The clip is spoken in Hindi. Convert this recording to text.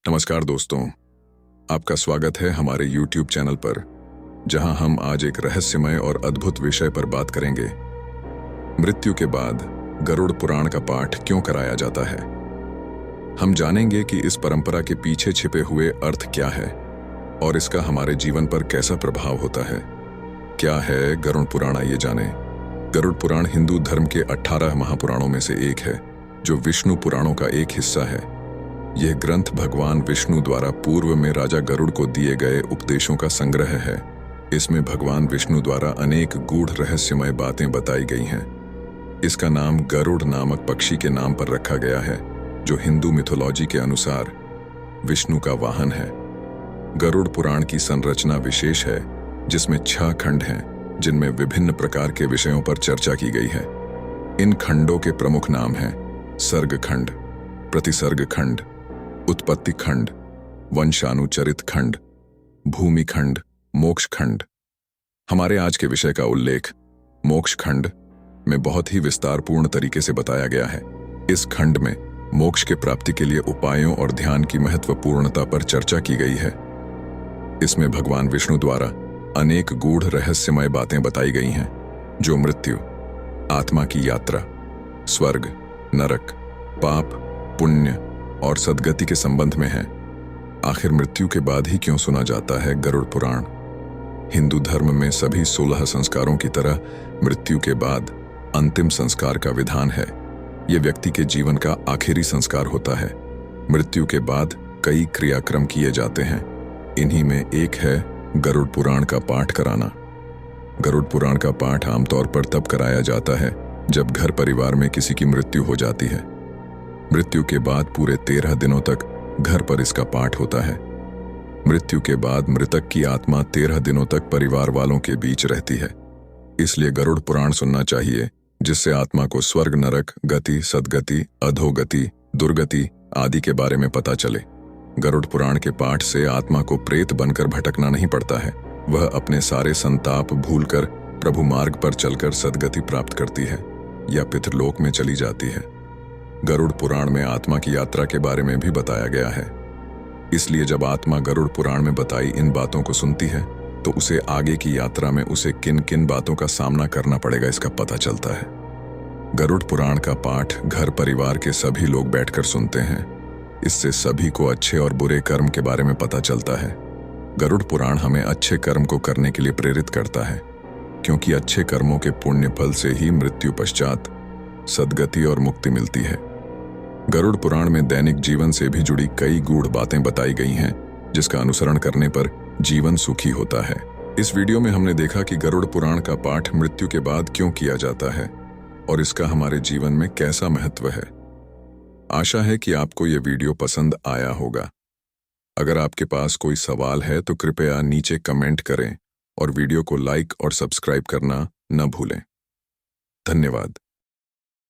नमस्कार दोस्तों, आपका स्वागत है हमारे YouTube चैनल पर, जहां हम आज एक रहस्यमय और अद्भुत विषय पर बात करेंगे। मृत्यु के बाद गरुड़ पुराण का पाठ क्यों कराया जाता है। हम जानेंगे कि इस परंपरा के पीछे छिपे हुए अर्थ क्या है और इसका हमारे जीवन पर कैसा प्रभाव होता है। क्या है गरुड़ पुराण, आइए जानें। गरुड़ पुराण हिंदू धर्म के 18 महापुराणों में से एक है, जो विष्णु पुराणों का एक हिस्सा है। यह ग्रंथ भगवान विष्णु द्वारा पूर्व में राजा गरुड़ को दिए गए उपदेशों का संग्रह है। इसमें भगवान विष्णु द्वारा अनेक गूढ़ रहस्यमय बातें बताई गई हैं। इसका नाम गरुड़ नामक पक्षी के नाम पर रखा गया है, जो हिंदू मिथोलॉजी के अनुसार विष्णु का वाहन है। गरुड़ पुराण की संरचना विशेष है, जिसमें 6 खंड हैं, जिनमें विभिन्न प्रकार के विषयों पर चर्चा की गई है। इन खंडों के प्रमुख नाम हैं सर्ग खंड, प्रतिसर्ग खंड, उत्पत्ति खंड, वंशानुचरित खंड, भूमि खंड, मोक्ष खंड। हमारे आज के विषय का उल्लेख मोक्ष खंड में बहुत ही विस्तारपूर्ण तरीके से बताया गया है। इस खंड में मोक्ष के प्राप्ति के लिए उपायों और ध्यान की महत्वपूर्णता पर चर्चा की गई है। इसमें भगवान विष्णु द्वारा अनेक गूढ़ रहस्यमय बातें बताई गई हैं, जो मृत्यु, आत्मा की यात्रा, स्वर्ग, नरक, पाप, पुण्य और सद्गति के संबंध में है। आखिर मृत्यु के बाद ही क्यों सुना जाता है गरुड़ पुराण। हिंदू धर्म में सभी 16 संस्कारों की तरह मृत्यु के बाद अंतिम संस्कार का विधान है। यह व्यक्ति के जीवन का आखिरी संस्कार होता है। मृत्यु के बाद कई क्रियाक्रम किए जाते हैं। इन्हीं में एक है गरुड़ पुराण का पाठ कराना। गरुड़ पुराण का पाठ आमतौर पर तब कराया जाता है जब घर परिवार में किसी की मृत्यु हो जाती है। मृत्यु के बाद पूरे 13 दिनों तक घर पर इसका पाठ होता है। मृत्यु के बाद मृतक की आत्मा 13 दिनों तक परिवार वालों के बीच रहती है। इसलिए गरुड़ पुराण सुनना चाहिए, जिससे आत्मा को स्वर्ग, नरक, गति, सद्गति, अधोगति, दुर्गति आदि के बारे में पता चले। गरुड़ पुराण के पाठ से आत्मा को प्रेत बनकर भटकना नहीं पड़ता है। वह अपने सारे संताप भूलकर प्रभु मार्ग पर चलकर सद्गति प्राप्त करती है या पितृलोक में चली जाती है। गरुड़ पुराण में आत्मा की यात्रा के बारे में भी बताया गया है। इसलिए जब आत्मा गरुड़ पुराण में बताई इन बातों को सुनती है, तो उसे आगे की यात्रा में उसे किन किन बातों का सामना करना पड़ेगा, इसका पता चलता है। गरुड़ पुराण का पाठ घर परिवार के सभी लोग बैठकर सुनते हैं। इससे सभी को अच्छे और बुरे कर्म के बारे में पता चलता है। गरुड़ पुराण हमें अच्छे कर्म को करने के लिए प्रेरित करता है, क्योंकि अच्छे कर्मों के पुण्य फल से ही मृत्यु पश्चात सद्गति और मुक्ति मिलती है। गरुड़ पुराण में दैनिक जीवन से भी जुड़ी कई गूढ़ बातें बताई गई हैं, जिसका अनुसरण करने पर जीवन सुखी होता है। इस वीडियो में हमने देखा कि गरुड़ पुराण का पाठ मृत्यु के बाद क्यों किया जाता है और इसका हमारे जीवन में कैसा महत्व है। आशा है कि आपको यह वीडियो पसंद आया होगा। अगर आपके पास कोई सवाल है तो कृपया नीचे कमेंट करें और वीडियो को लाइक और सब्सक्राइब करना न भूलें। धन्यवाद।